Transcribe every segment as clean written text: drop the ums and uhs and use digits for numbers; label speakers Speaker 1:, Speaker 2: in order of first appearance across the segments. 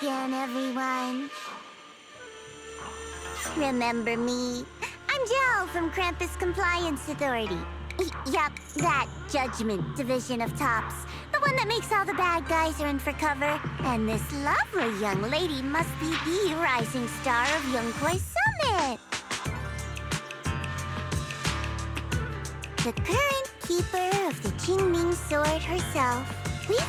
Speaker 1: again, everyone. Remember me? I'm Jill from Krampus Compliance Authority. Yup, that Judgment Division of Tops. The one that makes all the bad guys run for cover. And this lovely young lady must be the rising star of Yongkoi Summit. The current keeper of the Qingming Sword herself. We've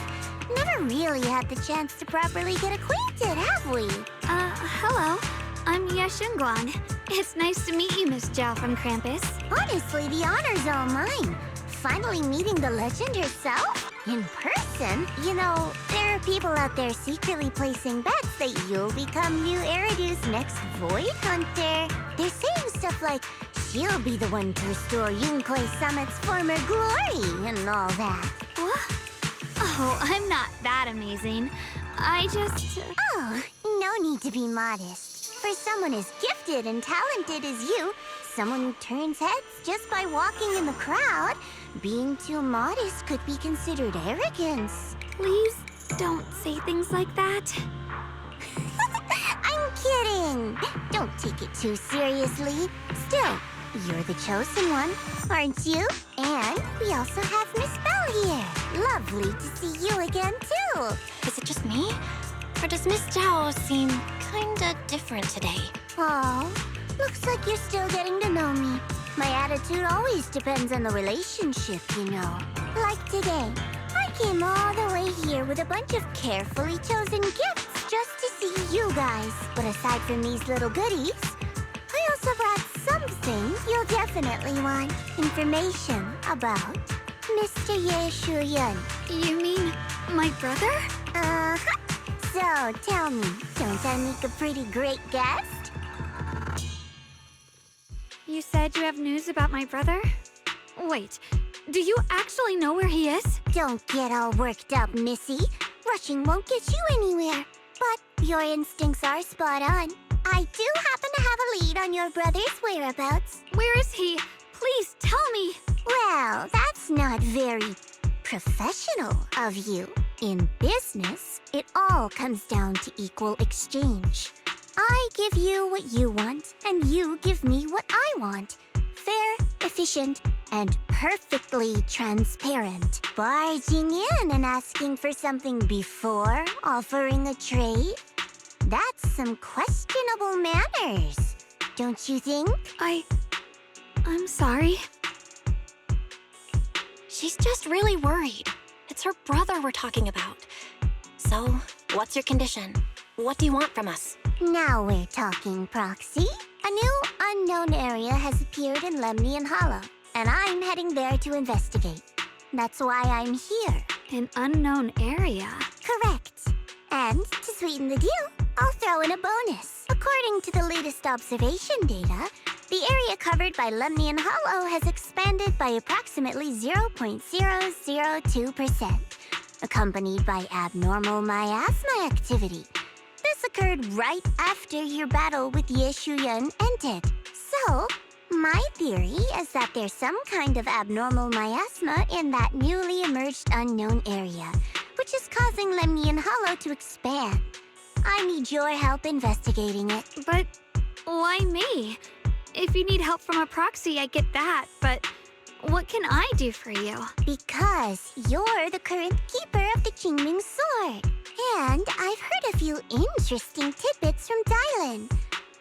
Speaker 1: never really had the chance to properly get acquainted, have we?
Speaker 2: Hello. I'm Yashunguan. It's nice to meet you, Miss Zhao from Krampus.
Speaker 1: Honestly, the honor's all mine. Finally meeting the legend herself? In person? You know, there are people out there secretly placing bets that you'll become new Eridu's next Void Hunter. They're saying stuff like, she'll be the one to restore Yongkoi Summit's former glory and all that.
Speaker 2: What? Oh, I'm not that amazing. I just...
Speaker 1: Oh, no need to be modest. For someone as gifted and talented as you, someone who turns heads just by walking in the crowd, being too modest could be considered arrogance.
Speaker 2: Please don't say things like that.
Speaker 1: I'm kidding! Don't take it too seriously. Still, you're the chosen one, aren't you? And we also have Miss Belle here. Lovely to see you again, too.
Speaker 3: Is it just me? Or does Miss Zhao seem kinda different today?
Speaker 1: Oh, looks like you're still getting to know me. My attitude always depends on the relationship, you know. Like today, I came all the way here with a bunch of carefully chosen gifts just to see you guys. But aside from these little goodies, I also brought something you'll definitely want. Information about Mr. Ye Shuyun.
Speaker 2: You mean my brother?
Speaker 1: Uh-huh. So, tell me, don't I make a pretty great guest?
Speaker 2: You said you have news about my brother? Wait, do you actually know where he is?
Speaker 1: Don't get all worked up, Missy. Rushing won't get you anywhere. But your instincts are spot on. I do happen to have a lead on your brother's whereabouts.
Speaker 2: Where is he? Please tell me.
Speaker 1: Well, that's not very professional of you. In business, it all comes down to equal exchange. I give you what you want, and you give me what I want. Fair, efficient, and perfectly transparent. Barging in and asking for something before offering a trade? That's some questionable manners, don't you think?
Speaker 2: I'm sorry.
Speaker 3: She's just really worried. It's her brother we're talking about. So, what's your condition? What do you want from us?
Speaker 1: Now we're talking, Proxy. A new unknown area has appeared in Lemnian Hollow, and I'm heading there to investigate. That's why I'm here.
Speaker 2: An unknown area?
Speaker 1: Correct. And to sweeten the deal, I'll throw in a bonus. According to the latest observation data, the area covered by Lemnian Hollow has expanded by approximately 0.002%, accompanied by abnormal miasma activity. This occurred right after your battle with Ye Shuyun ended. So, my theory is that there's some kind of abnormal miasma in that newly emerged unknown area, which is causing Lemnian Hollow to expand. I need your help investigating it.
Speaker 2: But why me? If you need help from a proxy, I get that, but what can I do for you?
Speaker 1: Because you're the current keeper of the Qingming Sword. And I've heard a few interesting tidbits from Dylan.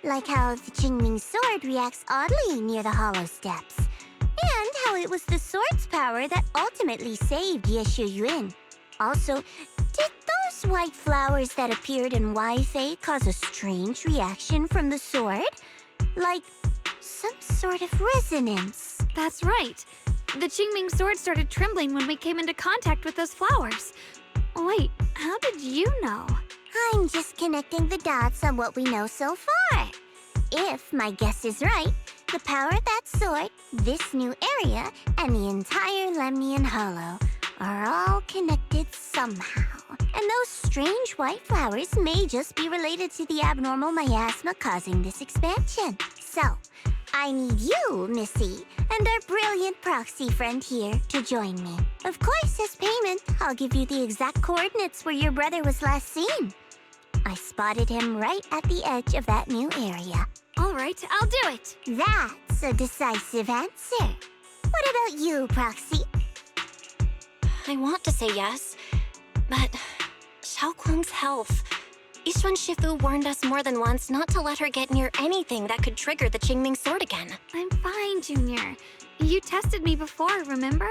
Speaker 1: Like how the Qingming Sword reacts oddly near the Hollow Steps. And how it was the sword's power that ultimately saved Ye Shuyun. Also, did those white flowers that appeared in Weifei cause a strange reaction from the sword? Like some sort of resonance.
Speaker 2: That's right. The Qingming Sword started trembling when we came into contact with those flowers. Wait, how did you know?
Speaker 1: I'm just connecting the dots on what we know so far. If my guess is right, the power of that sword, this new area, and the entire Lemnian Hollow are all connected somehow. And those strange white flowers may just be related to the abnormal miasma causing this expansion. So, I need you, Missy, and our brilliant proxy friend here to join me. Of course, as payment, I'll give you the exact coordinates where your brother was last seen. I spotted him right at the edge of that new area.
Speaker 2: All right, I'll do it.
Speaker 1: That's a decisive answer. What about you, Proxy?
Speaker 3: I want to say yes, but Xiaoguang's health. Yixuan Shifu warned us more than once not to let her get near anything that could trigger the Qingming sword again.
Speaker 2: I'm fine, Junior. You tested me before, remember?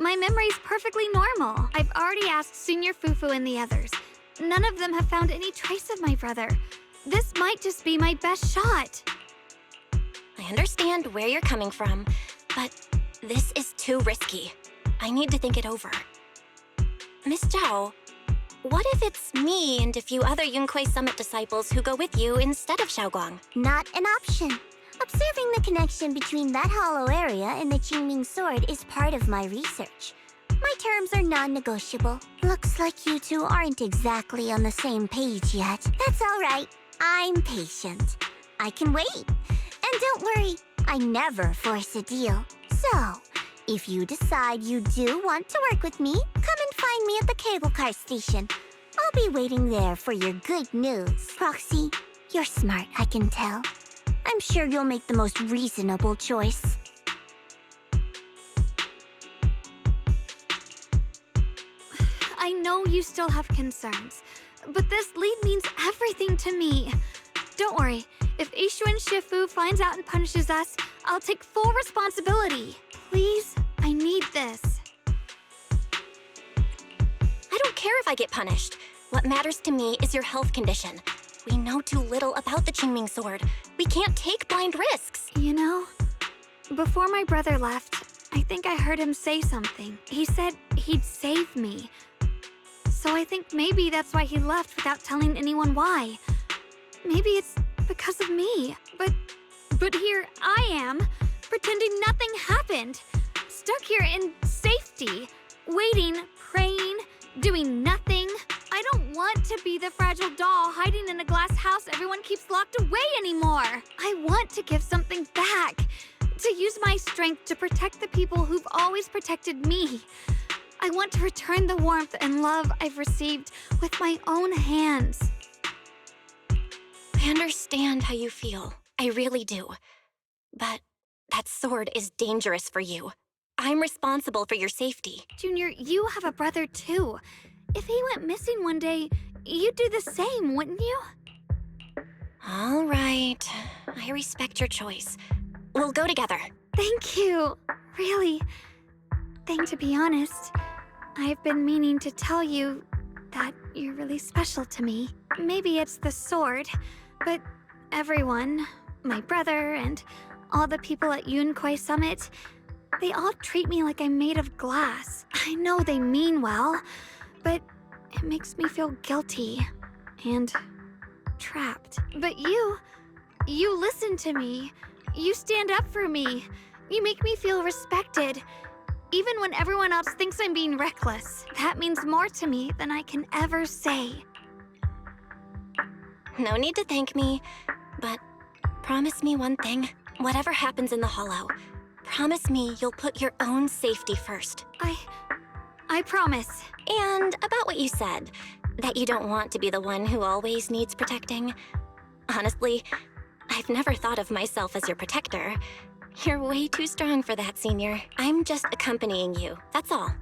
Speaker 2: My memory's perfectly normal. I've already asked Senior Fufu and the others. None of them have found any trace of my brother. This might just be my best shot.
Speaker 3: I understand where you're coming from, but this is too risky. I need to think it over. Miss Zhao, what if it's me and a few other Yunquei Summit disciples who go with you instead of Xiaoguang?
Speaker 1: Not an option. Observing the connection between that hollow area and the Qingming sword is part of my research. My terms are non-negotiable. Looks like you two aren't exactly on the same page yet. That's all right. I'm patient. I can wait. And don't worry, I never force a deal. So, if you decide you do want to work with me, come and find me at the cable car station. I'll be waiting there for your good news. Proxy, you're smart, I can tell. I'm sure you'll make the most reasonable choice.
Speaker 2: I know you still have concerns, but this lead means everything to me. Don't worry, if Yixuan Shifu finds out and punishes us, I'll take full responsibility. Please, I need this.
Speaker 3: I don't care if I get punished. What matters to me is your health condition. We know too little about the Qingming sword. We can't take blind risks.
Speaker 2: You know, before my brother left, I think I heard him say something. He said he'd save me. So I think maybe that's why he left without telling anyone why. Maybe it's because of me. But here I am, pretending nothing happened. Stuck here in safety, waiting, praying, doing nothing. I don't want to be the fragile doll hiding in a glass house everyone keeps locked away anymore. I want to give something back, to use my strength to protect the people who've always protected me. I want to return the warmth and love I've received with my own hands.
Speaker 3: I understand how you feel. I really do. But that sword is dangerous for you. I'm responsible for your safety.
Speaker 2: Junior, you have a brother too. If he went missing one day, you'd do the same, wouldn't you?
Speaker 3: All right. I respect your choice. We'll go together.
Speaker 2: Thank you. Really. To be honest, I've been meaning to tell you that you're really special to me. Maybe it's the sword, but everyone, my brother and all the people at Yunquei Summit, they all treat me like I'm made of glass. I know they mean well, but it makes me feel guilty and trapped. But you listen to me. You stand up for me. You make me feel respected. Even when everyone else thinks I'm being reckless, that means more to me than I can ever say.
Speaker 3: No need to thank me, but promise me one thing. Whatever happens in the Hollow, promise me you'll put your own safety first.
Speaker 2: I promise.
Speaker 3: And about what you said, that you don't want to be the one who always needs protecting. Honestly, I've never thought of myself as your protector. You're way too strong for that, Senior. I'm just accompanying you, that's all.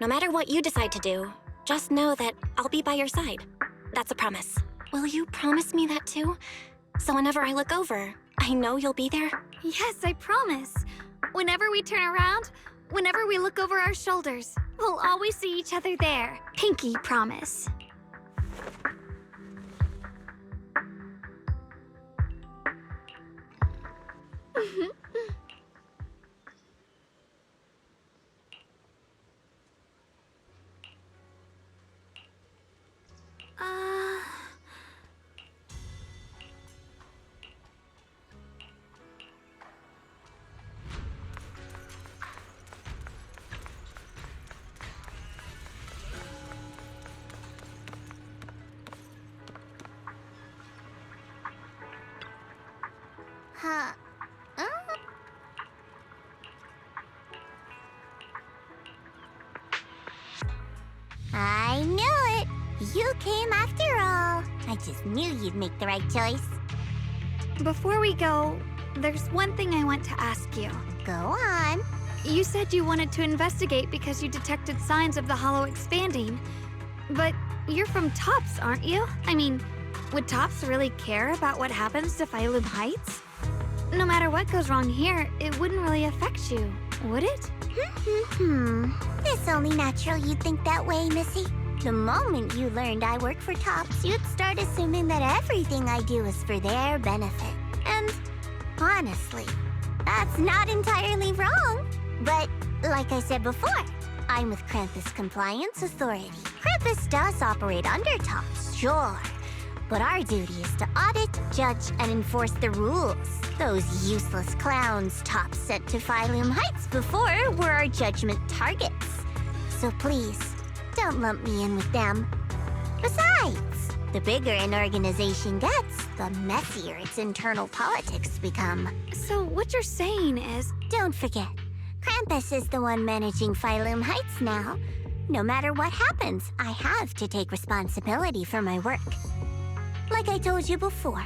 Speaker 3: No matter what you decide to do, just know that I'll be by your side. That's a promise. Will you promise me that too? So whenever I look over, I know you'll be there?
Speaker 2: Yes, I promise. Whenever we turn around, whenever we look over our shoulders, we'll always see each other there. Pinky promise.
Speaker 1: Huh? I knew it! You came after all. I just knew you'd make the right choice.
Speaker 2: Before we go, there's one thing I want to ask you.
Speaker 1: Go on.
Speaker 2: You said you wanted to investigate because you detected signs of the hollow expanding. But you're from Tops, aren't you? I mean, would Tops really care about what happens to Phylum Heights? No matter what goes wrong here, it wouldn't really affect you, would it?
Speaker 1: It's only natural you'd think that way, Missy. The moment you learned I work for Tops, you'd start assuming that everything I do is for their benefit. And honestly, that's not entirely wrong. But like I said before, I'm with Krampus Compliance Authority. Krampus does operate under Tops, sure. But our duty is to audit, judge, and enforce the rules. Those useless clowns Tops sent to Phylum Heights before were our judgment targets. So please, don't lump me in with them. Besides, the bigger an organization gets, the messier its internal politics become.
Speaker 2: So what you're saying is...
Speaker 1: Don't forget, Krampus is the one managing Phylum Heights now. No matter what happens, I have to take responsibility for my work. Like I told you before,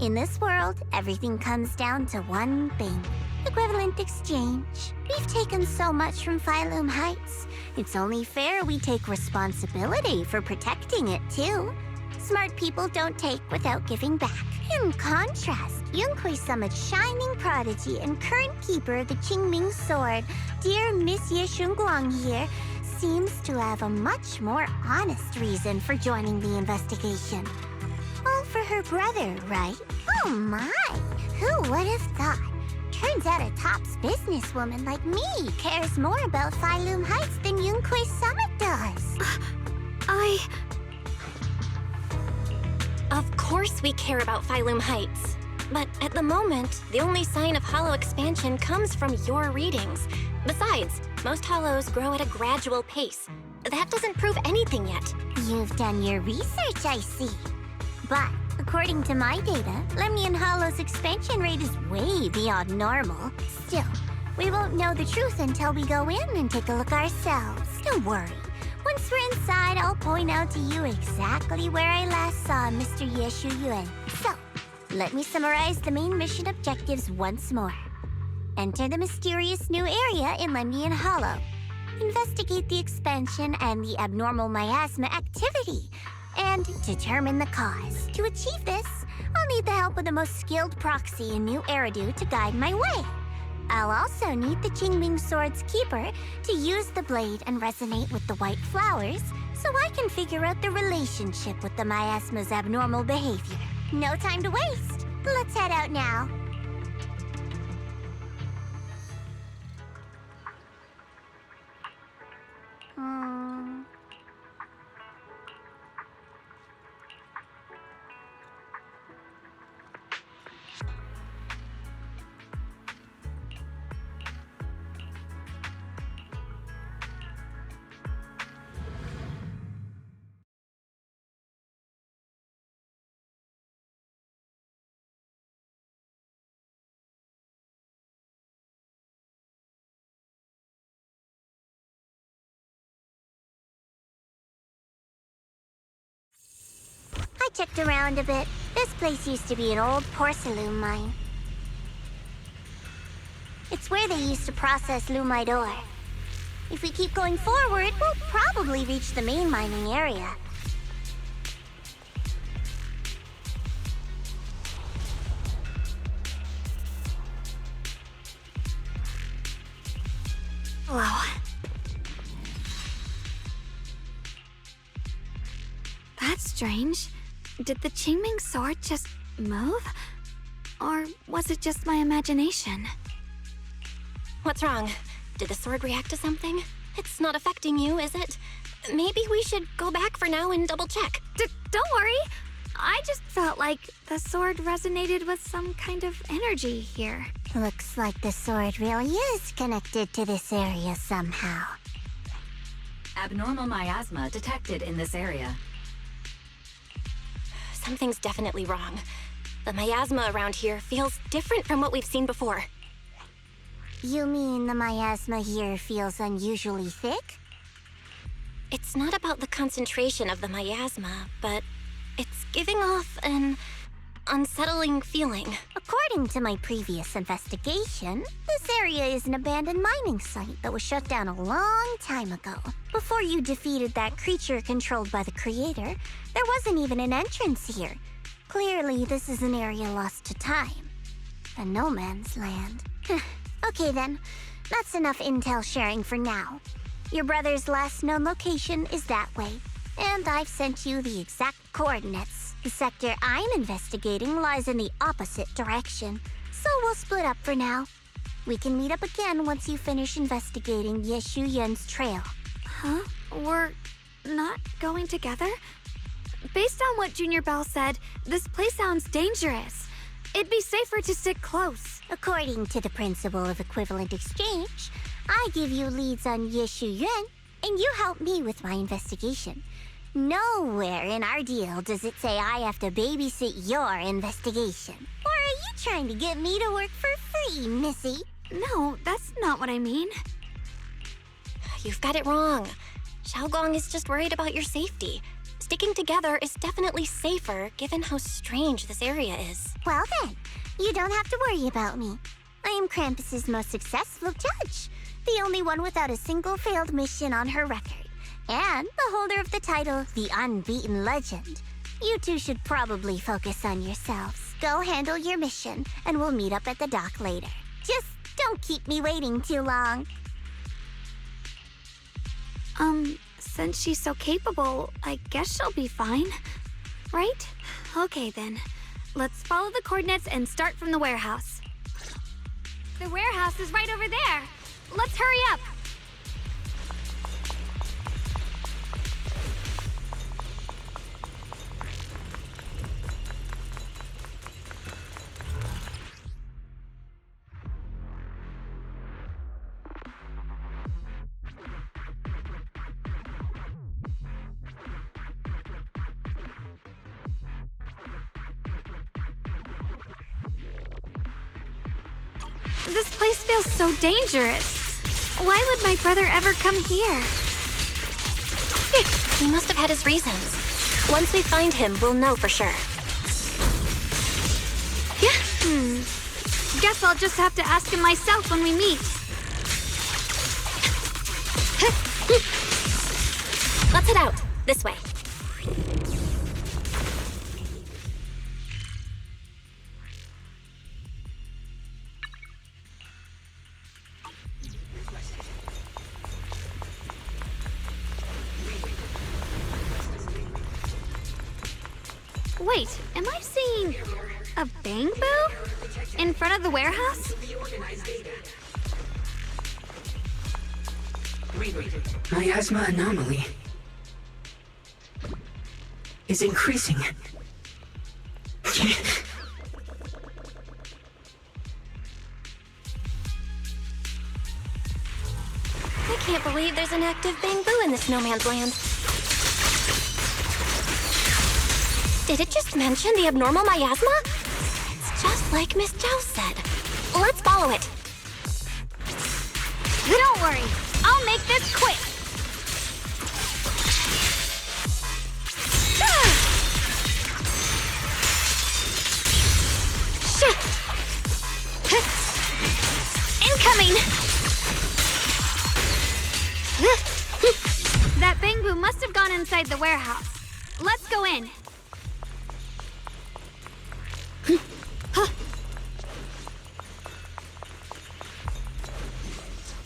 Speaker 1: in this world, everything comes down to one thing. Equivalent exchange. We've taken so much from Phylum Heights. It's only fair we take responsibility for protecting it, too. Smart people don't take without giving back. In contrast, Yunhui Summit's shining prodigy and current keeper of the Qingming Sword, dear Miss Ye Shunguang here, seems to have a much more honest reason for joining the investigation. All for her brother, right? Oh my! Who would have thought? Turns out a Tops businesswoman like me cares more about Phylum Heights than Yunhui Summit does.
Speaker 3: Of course we care about Phylum Heights. But at the moment, the only sign of hollow expansion comes from your readings. Besides, most hollows grow at a gradual pace. That doesn't prove anything yet.
Speaker 1: You've done your research, I see. But according to my data, Lemnian Hollow's expansion rate is way beyond normal. Still, we won't know the truth until we go in and take a look ourselves. Don't worry. Once we're inside, I'll point out to you exactly where I last saw Mr. Ye Shuyuan. So, let me summarize the main mission objectives once more. Enter the mysterious new area in Lemnian Hollow. Investigate the expansion and the abnormal miasma activity, and determine the cause. To achieve this, I'll need the help of the most skilled proxy in New Eridu to guide my way. I'll also need the Qingming Sword's keeper to use the blade and resonate with the white flowers so I can figure out the relationship with the miasma's abnormal behavior. No time to waste. Let's head out now. I checked around a bit. This place used to be an old porcelain mine. It's where they used to process lumite ore. If we keep going forward, we'll probably reach the main mining area.
Speaker 2: Hello. That's strange. Did the Qingming Sword just move? Or was it just my imagination?
Speaker 3: What's wrong? Did the sword react to something? It's not affecting you, is it? Maybe we should go back for now and double check.
Speaker 2: Don't worry. I just felt like the sword resonated with some kind of energy here.
Speaker 1: Looks like the sword really is connected to this area somehow.
Speaker 4: Abnormal miasma detected in this area.
Speaker 3: Something's definitely wrong. The miasma around here feels different from what we've seen before.
Speaker 1: You mean the miasma here feels unusually thick?
Speaker 3: It's not about the concentration of the miasma, but It's giving off an unsettling feeling.
Speaker 1: According to my previous investigation, this area is an abandoned mining site that was shut down a long time ago. Before you defeated that creature controlled by the creator, there wasn't even an entrance here. Clearly, this is an area lost to time. A no man's land. Okay then, that's enough intel sharing for now. Your brother's last known location is that way, and I've sent you the exact coordinates. The sector I'm investigating lies in the opposite direction, so we'll split up for now. We can meet up again once you finish investigating Yeshu Yun's trail.
Speaker 2: Huh? We're not going together? Based on what Junior Bell said, this place sounds dangerous. It'd be safer to stick close.
Speaker 1: According to the principle of equivalent exchange, I give you leads on Yeshu Yun, and you help me with my investigation. Nowhere in our deal does it say I have to babysit your investigation. Or are you trying to get me to work for free, Missy?
Speaker 2: No, that's not what I mean.
Speaker 3: You've got it wrong. Xiaogong is just worried about your safety. Sticking together is definitely safer, given how strange this area is.
Speaker 1: Well then, you don't have to worry about me. I am Krampus's most successful judge, the only one without a single failed mission on her record, and the holder of the title, the Unbeaten Legend. You two should probably focus on yourselves. Go handle your mission, and we'll meet up at the dock later. Just don't keep me waiting too long.
Speaker 2: Since she's so capable, I guess she'll be fine. Right? Okay then. Let's follow the coordinates and start from the warehouse. The warehouse is right over there. Let's hurry up. This place feels so dangerous. Why would my brother ever come here?
Speaker 3: He must have had his reasons. Once we find him, we'll know for sure.
Speaker 2: Guess I'll just have to ask him myself when we meet.
Speaker 3: Let's head out. This way.
Speaker 2: Wait, am I seeing a bamboo in front of the warehouse?
Speaker 5: Miasma anomaly is increasing.
Speaker 3: I can't believe there's an active bamboo in this no man's land. Did it just mention the abnormal miasma? It's just like Miss Zhao said. Let's follow it.
Speaker 2: Don't worry, I'll make this quick. Incoming! That bamboo must have gone inside the warehouse. Let's go in.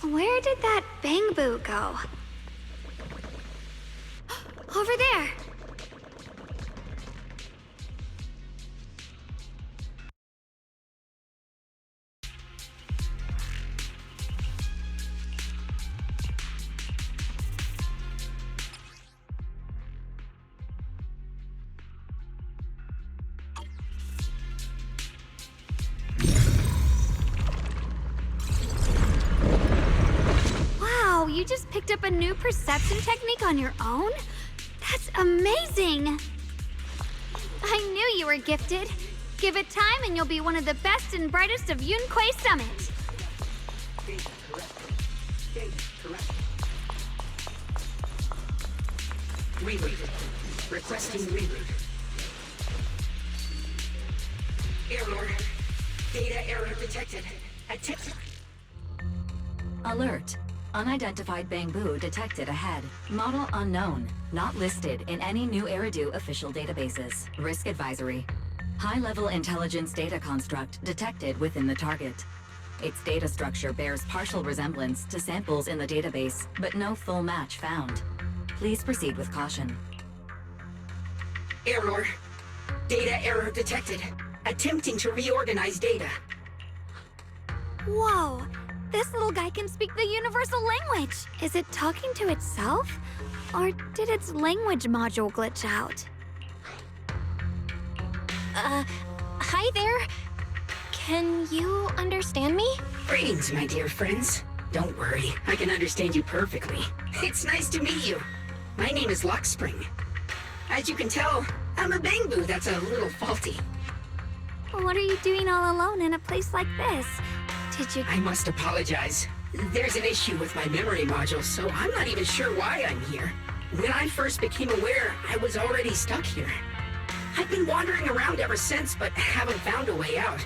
Speaker 2: Where did that bamboo go? Over there! You just picked up a new perception technique on your own? That's amazing! I knew you were gifted. Give it time and you'll be one of the best and brightest of Yunquay Summit.
Speaker 5: Reroute. Requesting reroute. Error. Data error detected.
Speaker 4: Alert. Unidentified bamboo detected ahead. Model unknown. Not listed in any new Eridu official databases. Risk advisory. High-level intelligence data construct detected within the target. Its data structure bears partial resemblance to samples in the database, but no full match found. Please proceed with caution.
Speaker 5: Error. Data error detected. Attempting to reorganize data.
Speaker 2: Whoa! This little guy can speak the universal language! Is it talking to itself? Or did its language module glitch out?
Speaker 3: Hi there. Can you understand me?
Speaker 5: Greetings, my dear friends. Don't worry, I can understand you perfectly. It's nice to meet you. My name is Lockspring. As you can tell, I'm a bamboo that's a little faulty.
Speaker 2: What are you doing all alone in a place like this? Did you...
Speaker 5: I must apologize. There's an issue with my memory module, so I'm not even sure why I'm here. When I first became aware, I was already stuck here. I've been wandering around ever since, but haven't found a way out.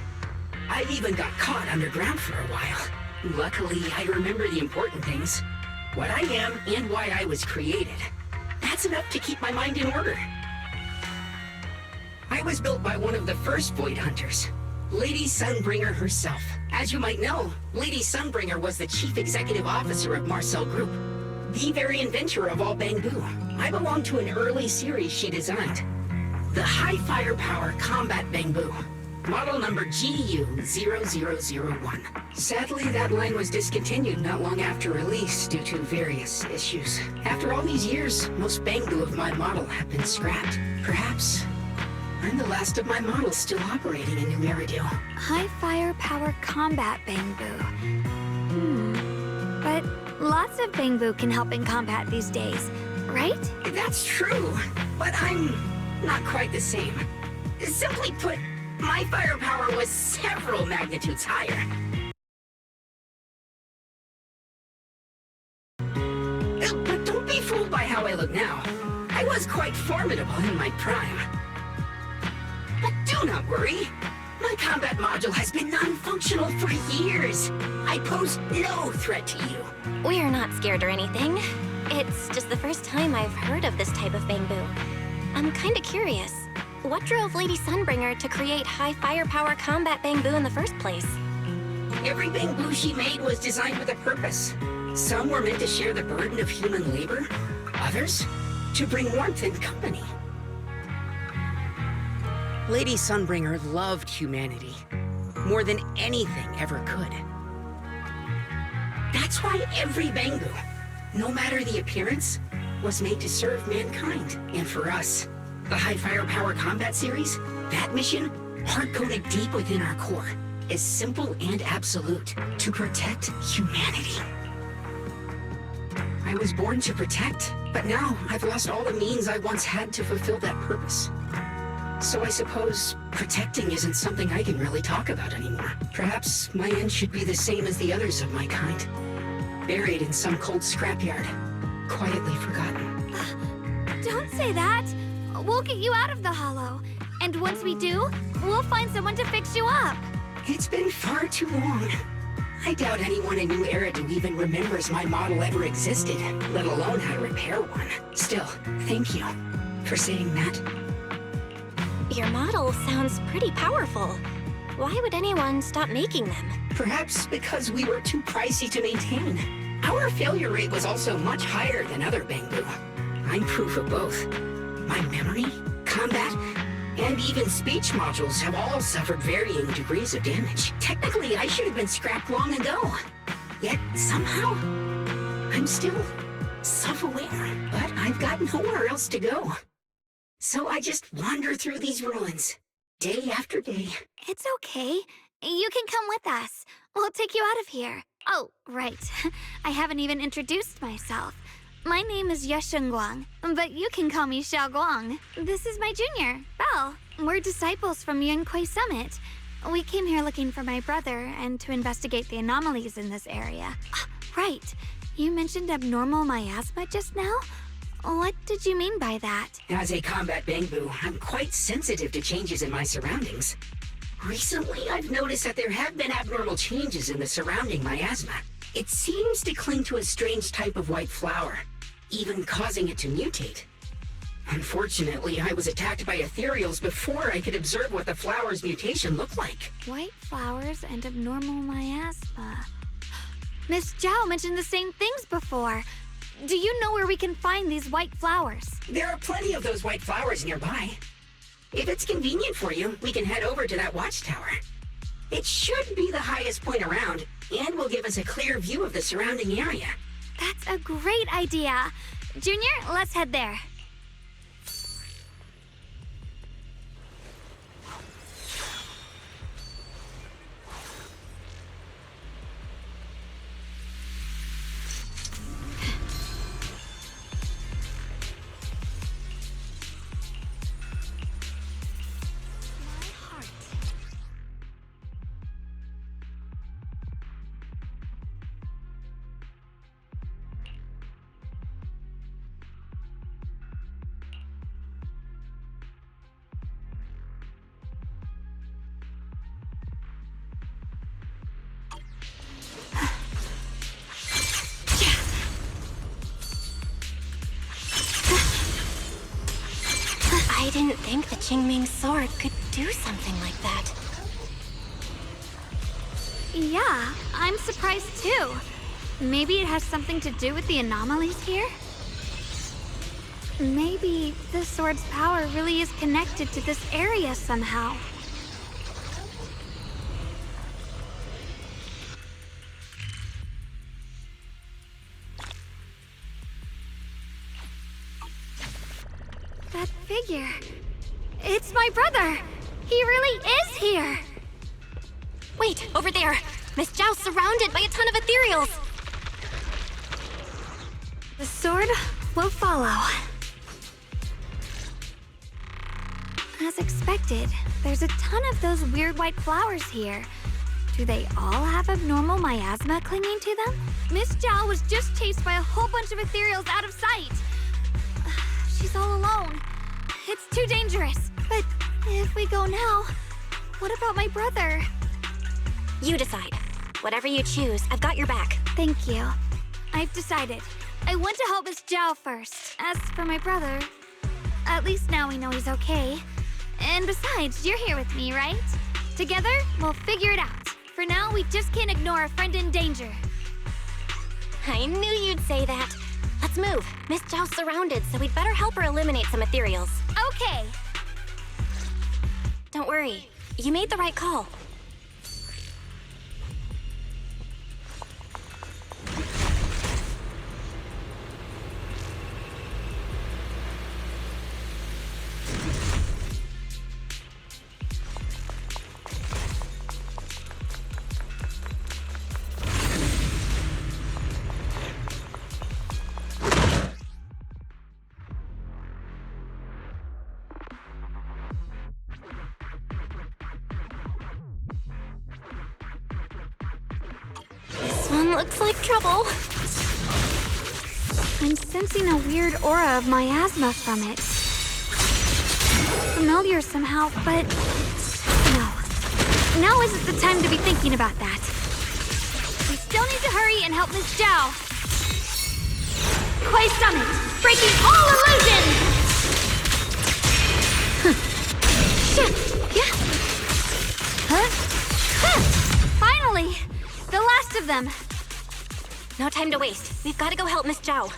Speaker 5: I even got caught underground for a while. Luckily, I remember the important things. What I am and why I was created. That's enough to keep my mind in order. I was built by one of the first Void Hunters, Lady Sunbringer herself. As you might know, Lady Sunbringer was the chief executive officer of Marcel Group, the very inventor of all bamboo. I belong to an early series she designed, the High Firepower Combat Bamboo, model number GU0001. Sadly, that line was discontinued not long after release due to various issues. After all these years, most bamboo of my model have been scrapped. Perhaps I'm the last of my models still operating in New Eridu.
Speaker 2: High firepower combat bamboo. But lots of bamboo can help in combat these days, right?
Speaker 5: That's true, but I'm not quite the same. Simply put, my firepower was several magnitudes higher. But don't be fooled by how I look now. I was quite formidable in my prime. But do not worry. My combat module has been non-functional for years. I pose no threat to you.
Speaker 3: We're not scared or anything. It's just the first time I've heard of this type of bamboo. I'm kinda curious. What drove Lady Sunbringer to create high firepower combat bamboo in the first place?
Speaker 5: Every bamboo she made was designed with a purpose. Some were meant to share the burden of human labor. Others, to bring warmth and company. Lady Sunbringer loved humanity more than anything ever could. That's why every bamboo, no matter the appearance, was made to serve mankind. And for us, the High Firepower Combat Series, that mission, hard-coded deep within our core, is simple and absolute: to protect humanity. I was born to protect, but now I've lost all the means I once had to fulfill that purpose. So I suppose protecting isn't something I can really talk about anymore. Perhaps my end should be the same as the others of my kind. Buried in some cold scrapyard. Quietly forgotten.
Speaker 2: Don't say that! We'll get you out of the hollow. And once we do, we'll find someone to fix you up.
Speaker 5: It's been far too long. I doubt anyone in New Eridu even remembers my model ever existed, let alone how to repair one. Still, thank you for saying that.
Speaker 3: Your model sounds pretty powerful. Why would anyone stop making them?
Speaker 5: Perhaps because we were too pricey to maintain. Our failure rate was also much higher than other bamboo. I'm proof of both. My memory, combat, and even speech modules have all suffered varying degrees of damage. Technically, I should have been scrapped long ago. Yet, somehow, I'm still self-aware. But I've got nowhere else to go. So I just wander through these ruins, day after day.
Speaker 2: It's okay. You can come with us. We'll take you out of here. Oh, right. I haven't even introduced myself. My name is Guang, but you can call me Guang. This is my junior, Belle. We're disciples from Yunquei Summit. We came here looking for my brother and to investigate the anomalies in this area. Right. You mentioned abnormal miasma just now? What did you mean by that?
Speaker 5: As a combat bamboo, I'm quite sensitive to changes in my surroundings. Recently, I've noticed that there have been abnormal changes in the surrounding miasma. It seems to cling to a strange type of white flower, even causing it to mutate. Unfortunately, I was attacked by ethereals before I could observe what the flower's mutation looked like.
Speaker 2: White flowers and abnormal miasma. Miss Zhao mentioned the same things before. Do you know where we can find these white flowers?
Speaker 5: There are plenty of those white flowers nearby. If it's convenient for you, we can head over to that watchtower. It should be the highest point around, and will give us a clear view of the surrounding area.
Speaker 2: That's a great idea. Junior, let's head there.
Speaker 3: I didn't think the Qingming sword could do something like that.
Speaker 2: Yeah, I'm surprised too. Maybe it has something to do with the anomalies here? Maybe the sword's power really is connected to this area somehow. That figure. It's my brother! He really is here!
Speaker 3: Wait, over there! Miss Zhao's surrounded by a ton of ethereals!
Speaker 2: The sword will follow. As expected, there's a ton of those weird white flowers here. Do they all have abnormal miasma clinging to them? Miss Zhao was just chased by a whole bunch of ethereals out of sight. She's all alone. It's too dangerous. But if we go now, what about my brother?
Speaker 3: You decide. Whatever you choose, I've got your back.
Speaker 2: Thank you. I've decided. I want to help Miss Zhao first. As for my brother, at least now we know he's okay. And besides, you're here with me, right? Together, we'll figure it out. For now, we just can't ignore a friend in danger.
Speaker 3: I knew you'd say that. Let's move. Miss Zhao's surrounded, so we'd better help her eliminate some ethereals.
Speaker 2: Okay.
Speaker 3: Don't worry. You made the right call. Looks like trouble.
Speaker 2: I'm sensing a weird aura of miasma from it. Familiar somehow, but no. Now isn't the time to be thinking about that. We still need to hurry and help Miss Zhao. Quay Summit, breaking all illusions! Shit! Yeah. Huh? Finally! The last of them!
Speaker 3: No time to waste. We've got to go help Miss Zhao.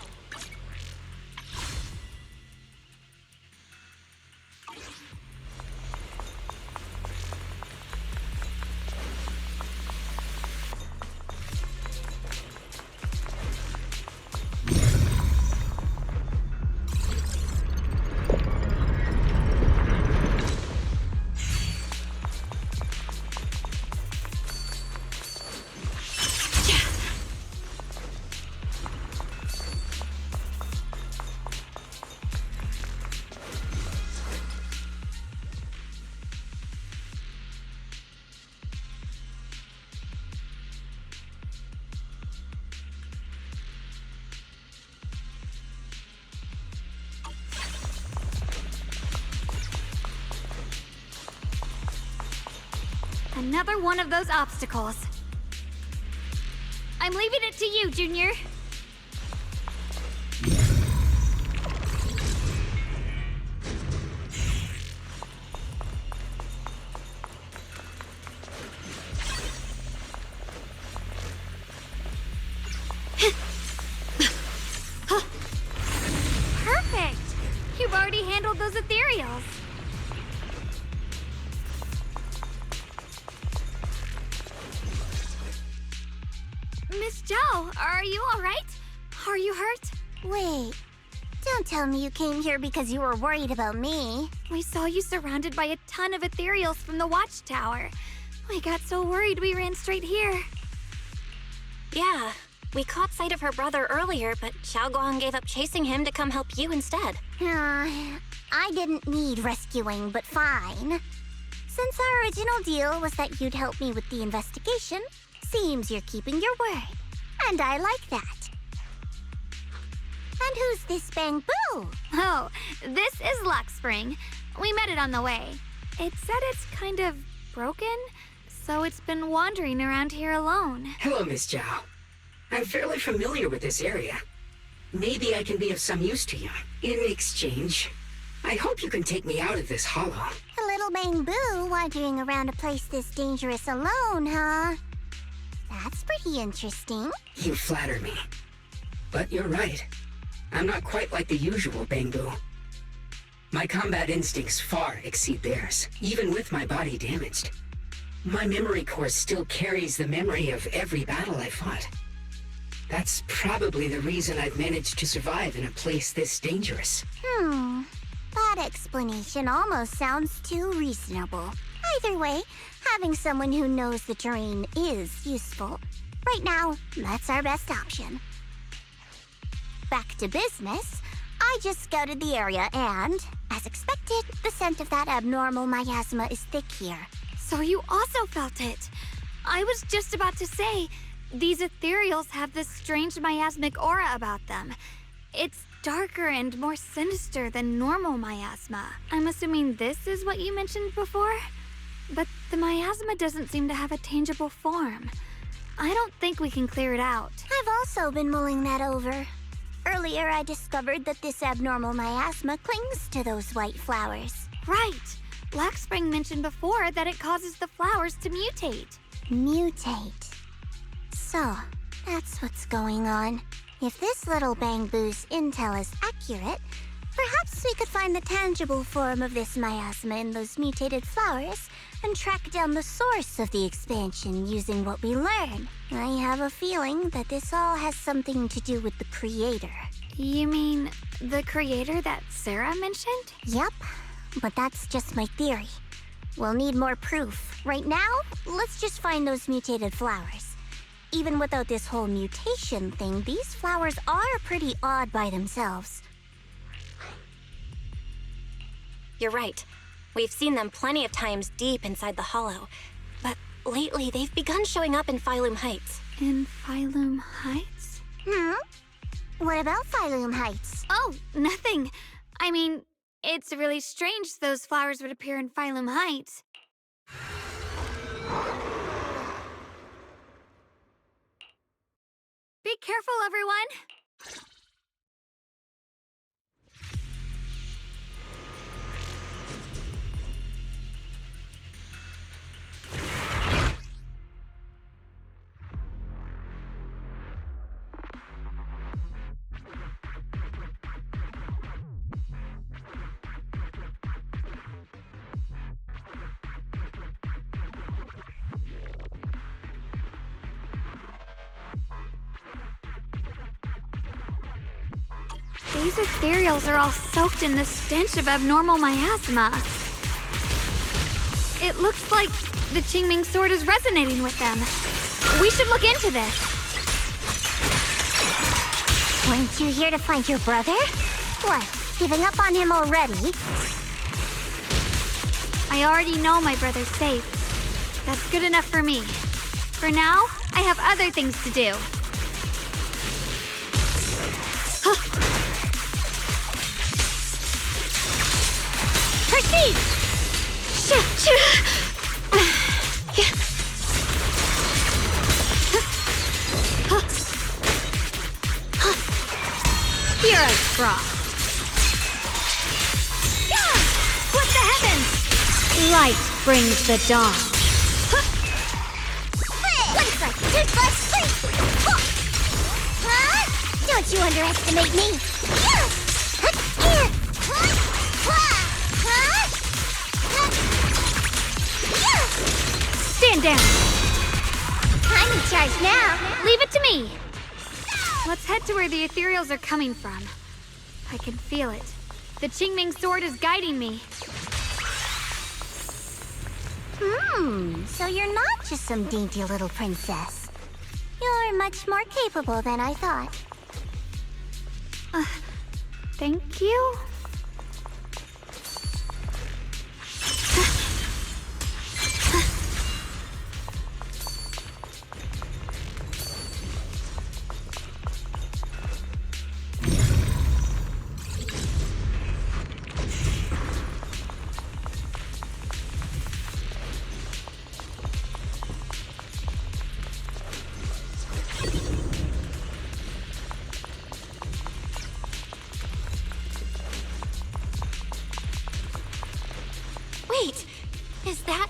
Speaker 2: Another one of those obstacles. I'm leaving it to you, Junior. Perfect! You've already handled those ethereals. Miss Zhao, are you alright? Are you hurt?
Speaker 1: Wait, don't tell me you came here because you were worried about me.
Speaker 2: We saw you surrounded by a ton of ethereals from the watchtower. We got so worried we ran straight here.
Speaker 3: Yeah, we caught sight of her brother earlier, but Xiaoguang gave up chasing him to come help you instead.
Speaker 1: I didn't need rescuing, but fine. Since our original deal was that you'd help me with the investigation, seems you're keeping your word. And I like that. And who's this Bamboo?
Speaker 2: Oh, this is Luxspring. We met it on the way. It said it's kind of broken, so it's been wandering around here alone.
Speaker 5: Hello, Miss Zhao. I'm fairly familiar with this area. Maybe I can be of some use to you. In exchange, I hope you can take me out of this hollow.
Speaker 1: A little Bamboo wandering around a place this dangerous alone, huh? That's pretty interesting.
Speaker 5: You flatter me. But you're right. I'm not quite like the usual Bamboo. My combat instincts far exceed theirs, even with my body damaged. My memory core still carries the memory of every battle I fought. That's probably the reason I've managed to survive in a place this dangerous.
Speaker 1: That explanation almost sounds too reasonable. Either way, having someone who knows the terrain is useful. Right now, that's our best option. Back to business, I just scouted the area and, as expected, the scent of that abnormal miasma is thick here.
Speaker 2: So you also felt it. I was just about to say, these ethereals have this strange miasmic aura about them. It's darker and more sinister than normal miasma. I'm assuming this is what you mentioned before? But the miasma doesn't seem to have a tangible form. I don't think we can clear it out.
Speaker 1: I've also been mulling that over. Earlier, I discovered that this abnormal miasma clings to those white flowers.
Speaker 2: Right! Luxspring mentioned before that it causes the flowers to mutate.
Speaker 1: Mutate. So, that's what's going on. If this little Bamboo's intel is accurate, perhaps we could find the tangible form of this miasma in those mutated flowers and track down the source of the expansion using what we learn. I have a feeling that this all has something to do with the creator.
Speaker 2: You mean the creator that Sarah mentioned?
Speaker 1: Yep, but that's just my theory. We'll need more proof. Right now, let's just find those mutated flowers. Even without this whole mutation thing, these flowers are pretty odd by themselves.
Speaker 3: You're right. We've seen them plenty of times deep inside the hollow. But lately, they've begun showing up in Phylum Heights.
Speaker 2: In Phylum Heights?
Speaker 1: What about Phylum Heights?
Speaker 2: Oh, nothing. I mean, it's really strange those flowers would appear in Phylum Heights. Be careful, everyone! These ethereals are all soaked in the stench of abnormal miasma. It looks like the Qingming sword is resonating with them. We should look into this.
Speaker 1: Weren't you here to find your brother? What, giving up on him already?
Speaker 2: I already know my brother's safe. That's good enough for me. For now, I have other things to do. Proceed! Heroes Frost. Yeah! Split the heavens! Light brings the dawn.
Speaker 1: One foot, two foot, three. Huh? Don't you underestimate me.
Speaker 2: Stand down.
Speaker 1: I'm in charge now.
Speaker 2: Leave it to me. Let's head to where the ethereals are coming from. I can feel it. The Qingming sword is guiding me.
Speaker 1: So you're not just some dainty little princess. You're much more capable than I thought.
Speaker 2: Thank you.
Speaker 3: Wait, is that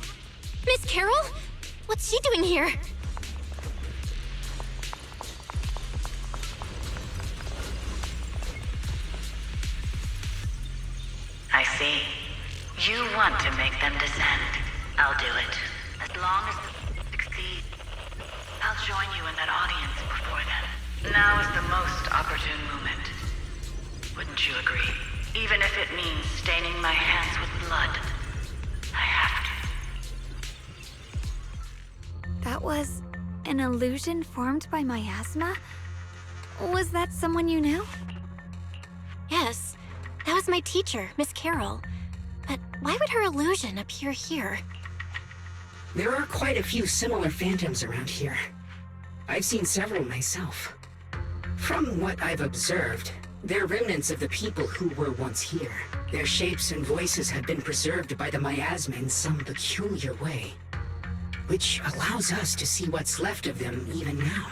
Speaker 3: Miss Carol? What's she doing here?
Speaker 6: I see. You want to make them descend. I'll do it. As long as they succeed. I'll join you in that audience before then. Now is the most opportune moment. Wouldn't you agree? Even if it means staining my hands with blood. I have to.
Speaker 2: That was an illusion formed by miasma? Was that someone you knew?
Speaker 3: Yes, that was my teacher, Miss Carol. But why would her illusion appear here?
Speaker 5: There are quite a few similar phantoms around here. I've seen several myself. From what I've observed, they're remnants of the people who were once here. Their shapes and voices have been preserved by the miasma in some peculiar way, which allows us to see what's left of them even now.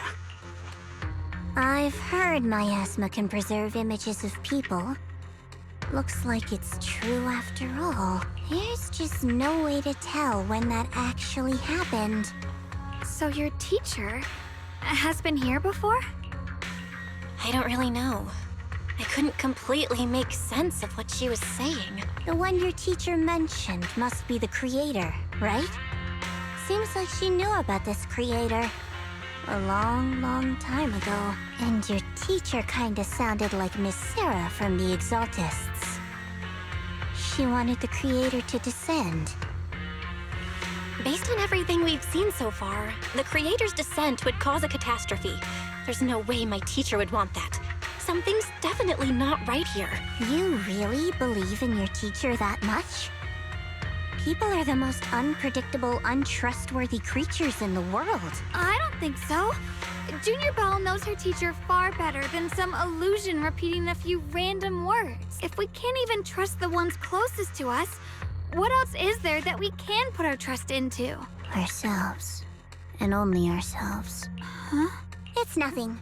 Speaker 1: I've heard miasma can preserve images of people. Looks like it's true after all. There's just no way to tell when that actually happened.
Speaker 2: So your teacher has been here before?
Speaker 3: I don't really know. I couldn't completely make sense of what she was saying.
Speaker 1: The one your teacher mentioned must be the creator, right? Seems like she knew about this creator a long, long time ago. And your teacher kinda sounded like Miss Sarah from the Exaltists. She wanted the creator to descend.
Speaker 3: Based on everything we've seen so far, the creator's descent would cause a catastrophe. There's no way my teacher would want that. Something's definitely not right here.
Speaker 1: You really believe in your teacher that much? People are the most unpredictable, untrustworthy creatures in the world.
Speaker 2: I don't think so. Junior Belle knows her teacher far better than some illusion repeating a few random words. If we can't even trust the ones closest to us, what else is there that we can put our trust into?
Speaker 1: Ourselves. And only ourselves.
Speaker 2: Huh?
Speaker 1: It's nothing.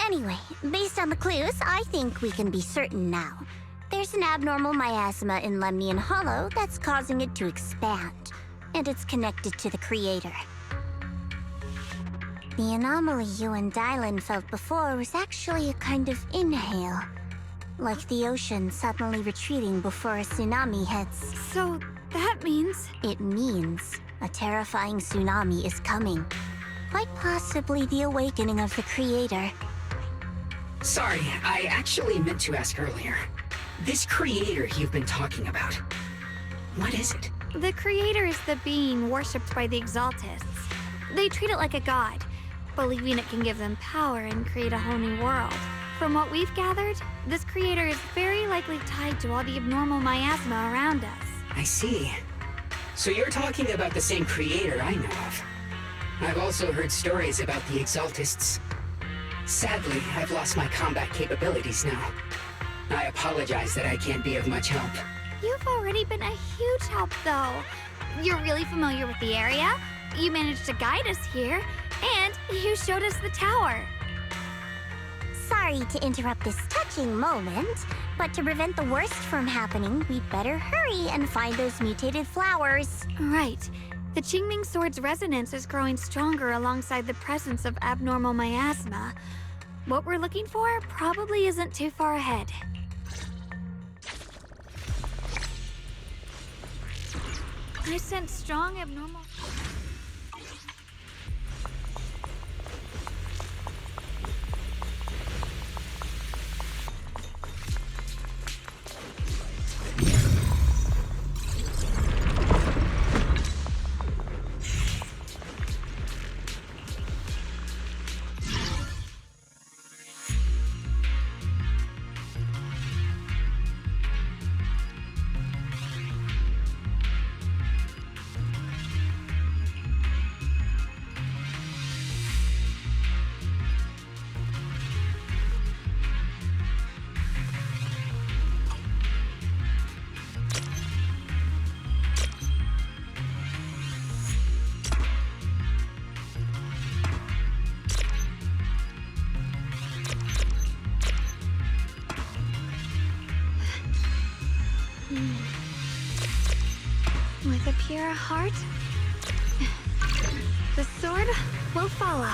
Speaker 1: Anyway, based on the clues, I think we can be certain now. There's an abnormal miasma in Lemnian Hollow that's causing it to expand, and it's connected to the creator. The anomaly you and Dylan felt before was actually a kind of inhale, like the ocean suddenly retreating before a tsunami hits.
Speaker 2: So that means...
Speaker 1: It means a terrifying tsunami is coming. Quite possibly the awakening of the creator.
Speaker 5: Sorry, I actually meant to ask earlier. This creator you've been talking about, what is it?
Speaker 2: The creator is the being worshipped by the Exaltists. They treat it like a god, believing it can give them power and create a whole new world. From what we've gathered, this creator is very likely tied to all the abnormal miasma around us.
Speaker 5: I see. So you're talking about the same creator I know of. I've also heard stories about the Exaltists. Sadly, I've lost my combat capabilities now. I apologize that I can't be of much help.
Speaker 2: You've already been a huge help, though. You're really familiar with the area, you managed to guide us here, and you showed us the tower.
Speaker 1: Sorry to interrupt this touching moment, but to prevent the worst from happening, we'd better hurry and find those mutated flowers.
Speaker 2: Right. The Qingming Sword's resonance is growing stronger alongside the presence of abnormal miasma. What we're looking for probably isn't too far ahead. I sense strong abnormal... With a pure heart, the sword will follow.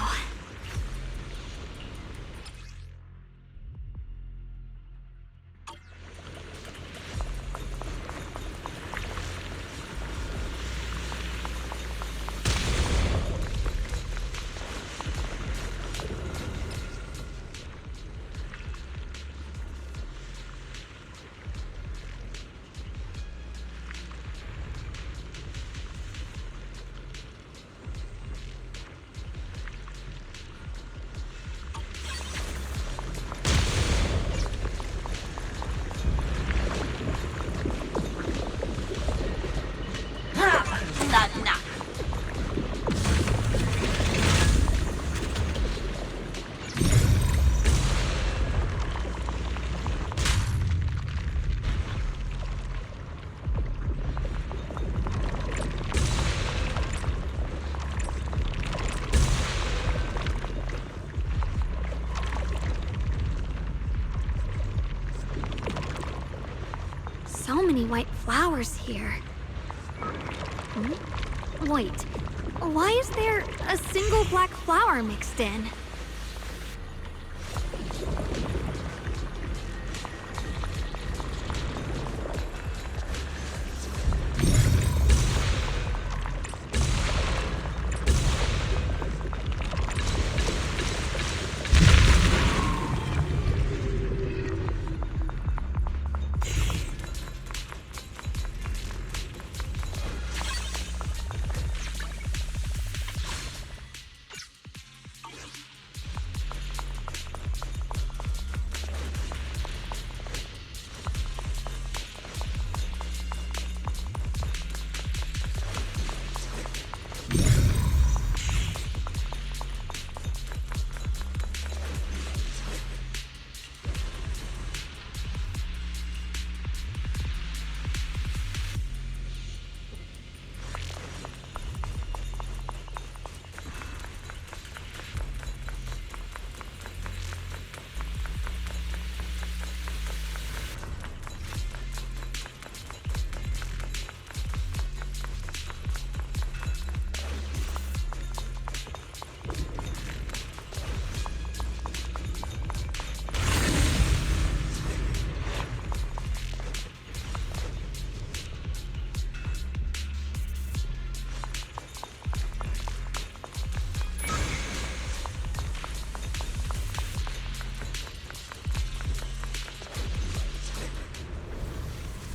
Speaker 2: So many white flowers here. Wait, why is there a single black flower mixed in?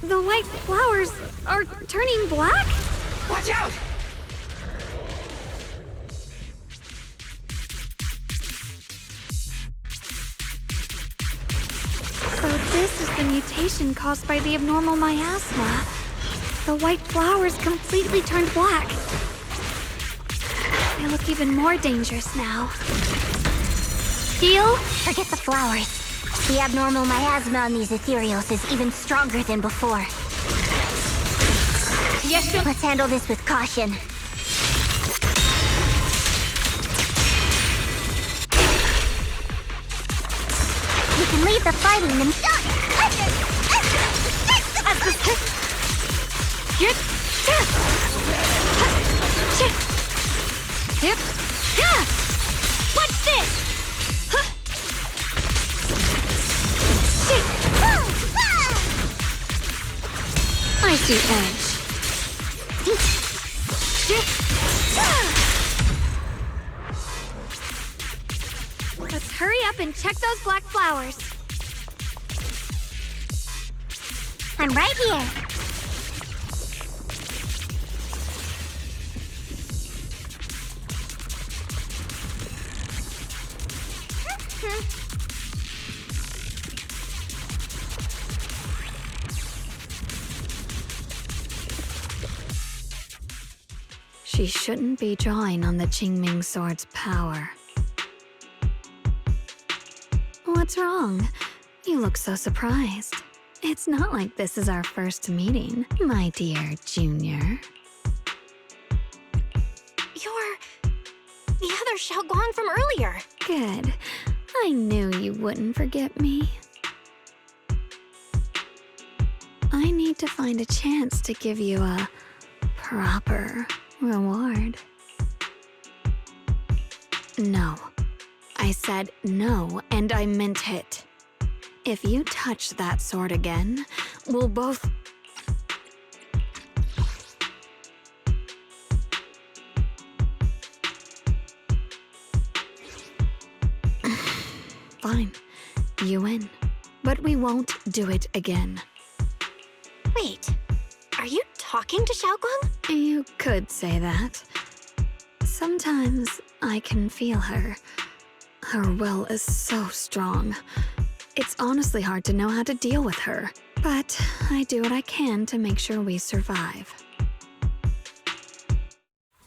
Speaker 2: The white flowers are turning black?
Speaker 5: Watch out!
Speaker 2: So this is the mutation caused by the abnormal miasma. The white flowers completely turned black. They look even more dangerous now. Heal?
Speaker 1: Forget the flowers. The abnormal miasma on these ethereals is even stronger than before.
Speaker 2: Yes, sir.
Speaker 1: Let's handle this with caution. leave the fighting them.
Speaker 2: What's this? I see edge. Let's hurry up and check those black flowers.
Speaker 1: I'm right here.
Speaker 2: She shouldn't be drawing on the Qingming sword's power. What's wrong? You look so surprised. It's not like this is our first meeting, my dear Junior.
Speaker 3: You're the other Xiaogong from earlier.
Speaker 2: Good. I knew you wouldn't forget me. I need to find a chance to give you a proper reward. No. I said no, and I meant it. If you touch that sword again, we'll both... Fine. You win. But we won't do it again.
Speaker 3: Wait, are you talking to Xiaogong?
Speaker 2: You could say that. Sometimes I can feel her. Her will is so strong. It's honestly hard to know how to deal with her. But I do what I can to make sure we survive.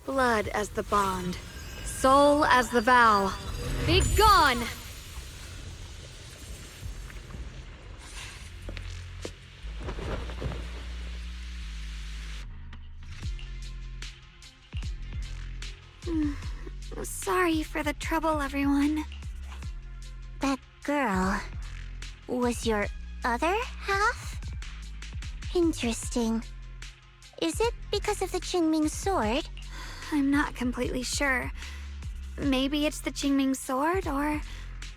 Speaker 2: Blood as the bond. Soul as the vow. Be gone! Sorry for the trouble, everyone.
Speaker 1: That girl was your other half? Interesting. Is it because of the Qingming sword?
Speaker 2: I'm not completely sure. Maybe it's the Qingming sword, or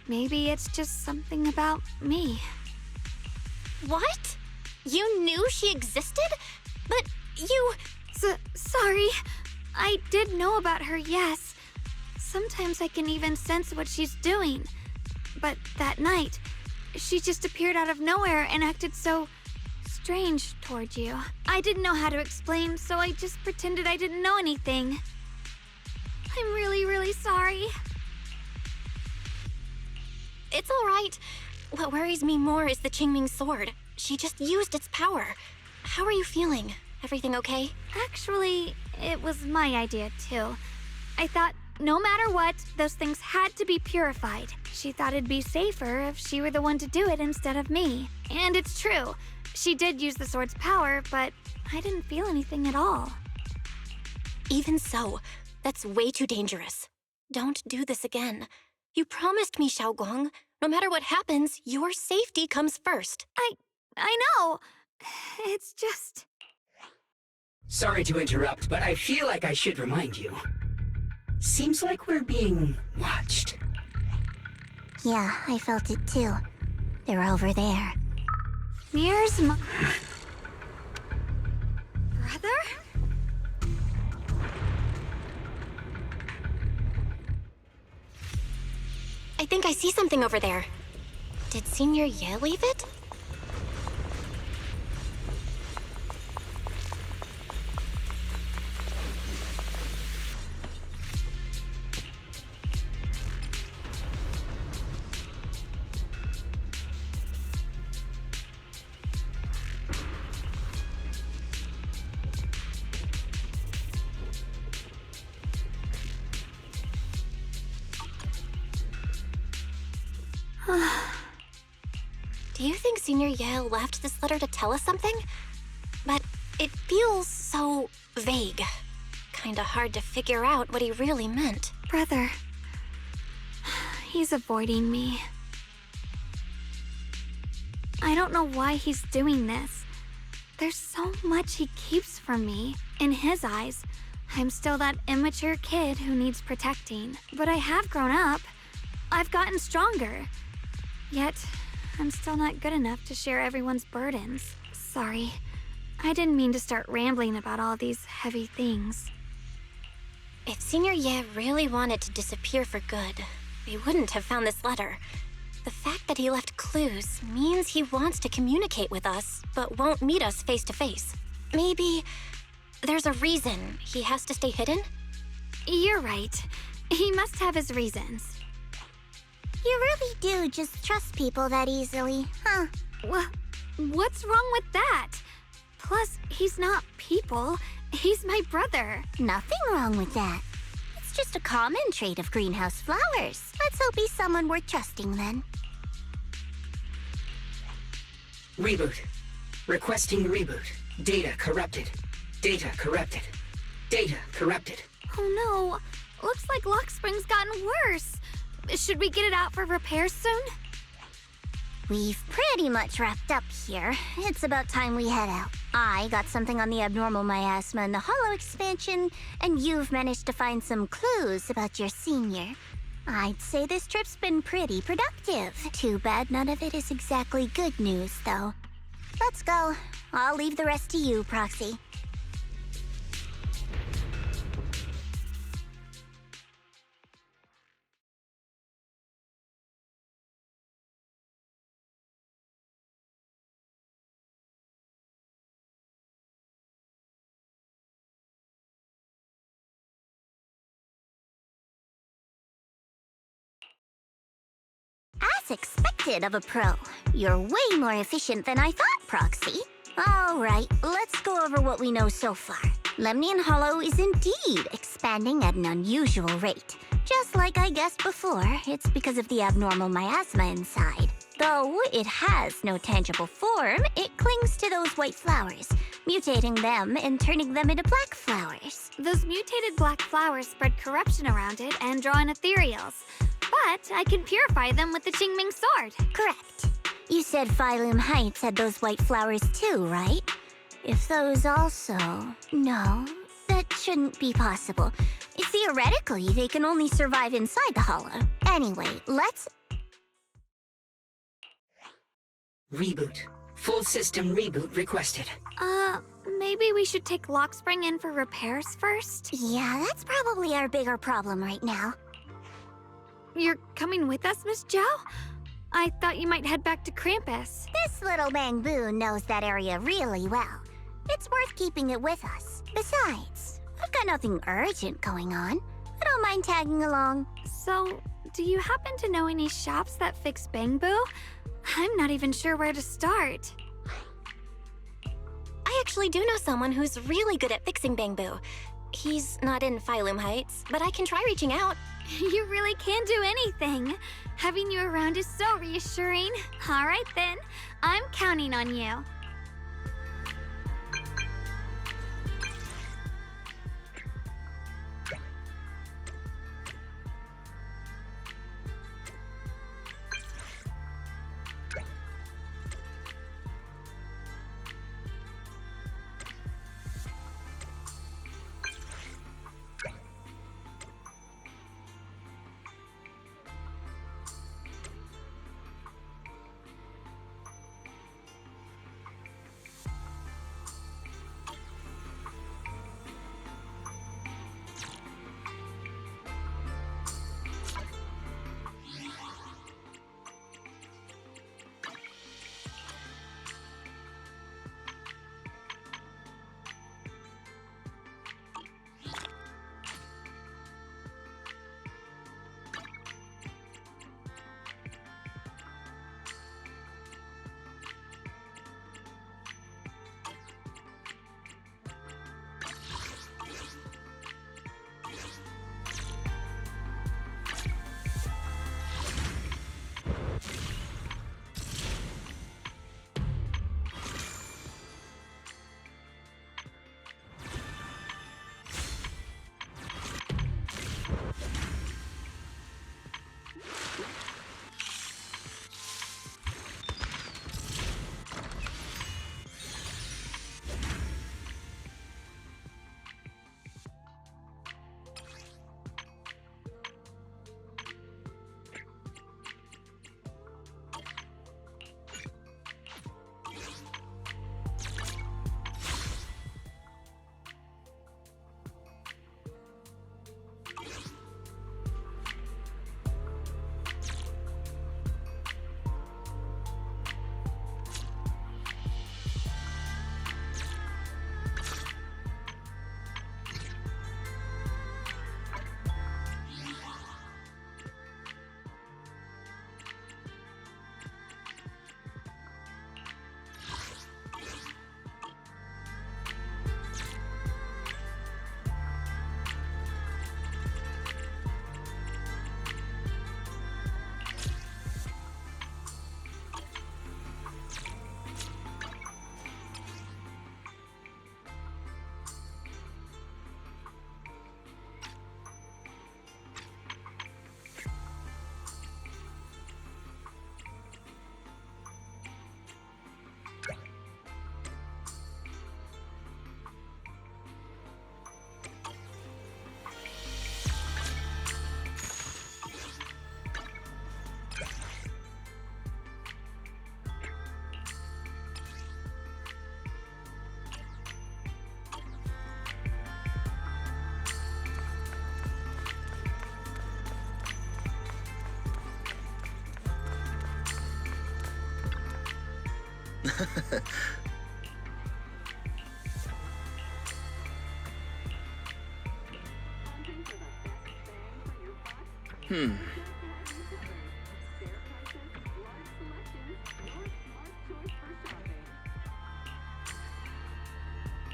Speaker 2: maybe it's just something about me.
Speaker 3: What? You knew she existed? But you...
Speaker 2: Sorry. I did know about her, yes. Sometimes I can even sense what she's doing. But that night, she just appeared out of nowhere and acted so strange toward you. I didn't know how to explain, so I just pretended I didn't know anything. I'm really, really sorry.
Speaker 3: It's all right. What worries me more is the Qingming sword. She just used its power. How are you feeling? Everything okay?
Speaker 2: Actually, it was my idea, too. I thought no matter what, those things had to be purified. She thought it'd be safer if she were the one to do it instead of me. And it's true. She did use the sword's power, but I didn't feel anything at all.
Speaker 3: Even so, that's way too dangerous. Don't do this again. You promised me, Xiaogong. No matter what happens, your safety comes first.
Speaker 2: I know. It's just...
Speaker 5: Sorry to interrupt, but I feel like I should remind you. Seems like we're being watched.
Speaker 1: Yeah, I felt it too. They're over there.
Speaker 2: Mirror's my... Brother?
Speaker 3: I think I see something over there. Did Senior Ye leave it? Do you think Senior Ye left this letter to tell us something? But it feels so vague. Kinda hard to figure out what he really meant.
Speaker 2: Brother. He's avoiding me. I don't know why he's doing this. There's so much he keeps from me. In his eyes, I'm still that immature kid who needs protecting. But I have grown up. I've gotten stronger. Yet, I'm still not good enough to share everyone's burdens. Sorry. I didn't mean to start rambling about all these heavy things.
Speaker 3: If Senior Ye really wanted to disappear for good, he wouldn't have found this letter. The fact that he left clues means he wants to communicate with us, but won't meet us face to face. Maybe there's a reason he has to stay hidden?
Speaker 2: You're right. He must have his reasons.
Speaker 1: You really do just trust people that easily, huh?
Speaker 2: What's wrong with that? Plus, he's not people. He's my brother.
Speaker 1: Nothing wrong with that. It's just a common trait of greenhouse flowers. Let's hope he's someone worth trusting then.
Speaker 5: Reboot. Requesting reboot. Data corrupted. Data corrupted. Data corrupted.
Speaker 2: Oh no. Looks like Lockspring's gotten worse. Should we get it out for repairs soon?
Speaker 1: We've pretty much wrapped up here. It's about time we head out. I got something on the abnormal miasma and the hollow expansion, and you've managed to find some clues about your senior. I'd say this trip's been pretty productive. Too bad none of it is exactly good news, though. Let's go. I'll leave the rest to you, Proxy. As expected of a pro, you're way more efficient than I thought, Proxy. Alright, let's go over what we know so far. Lemnian Hollow is indeed expanding at an unusual rate. Just like I guessed before, it's because of the abnormal miasma inside. Though it has no tangible form, it clings to those white flowers, mutating them and turning them into black flowers.
Speaker 2: Those mutated black flowers spread corruption around it and draw in ethereals. But I can purify them with the Qingming sword.
Speaker 1: Correct. You said Phylum Heights had those white flowers too, right? If those also... No, that shouldn't be possible. Theoretically, they can only survive inside the hollow. Anyway, let's...
Speaker 5: Reboot. Full system reboot requested.
Speaker 2: Maybe we should take Lockspring in for repairs first?
Speaker 1: Yeah, that's probably our bigger problem right now.
Speaker 2: You're coming with us, Miss Zhao? I thought you might head back to Krampus.
Speaker 1: This little Bangbu knows that area really well. It's worth keeping it with us. Besides, I've got nothing urgent going on. I don't mind tagging along.
Speaker 2: So, do you happen to know any shops that fix Bangbu? I'm not even sure where to start.
Speaker 3: I actually do know someone who's really good at fixing Bangbu. He's not in Phylum Heights, but I can try reaching out.
Speaker 2: You really can do anything. Having you around is so reassuring. All right then, I'm counting on you.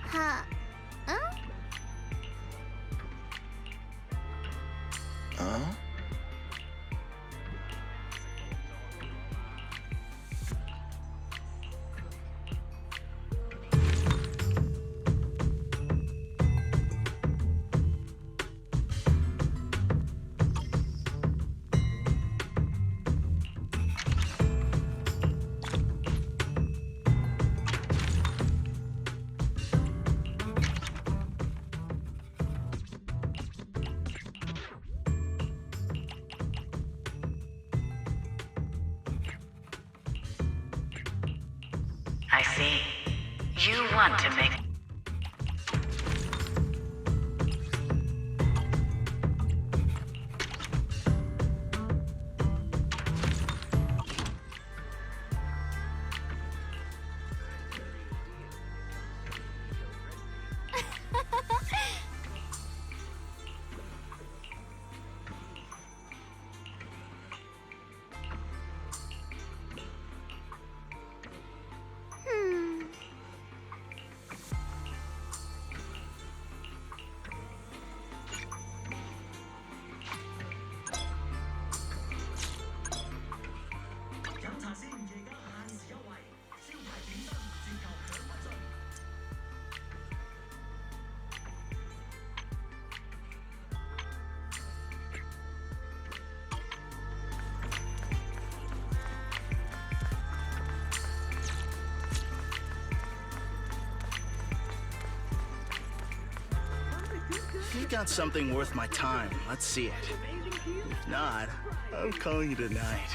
Speaker 1: Huh? Huh?
Speaker 7: Huh?
Speaker 6: I see. You want to make...
Speaker 1: Hmm.
Speaker 7: If you got something worth my time, let's see it. If not, I'm calling it a night.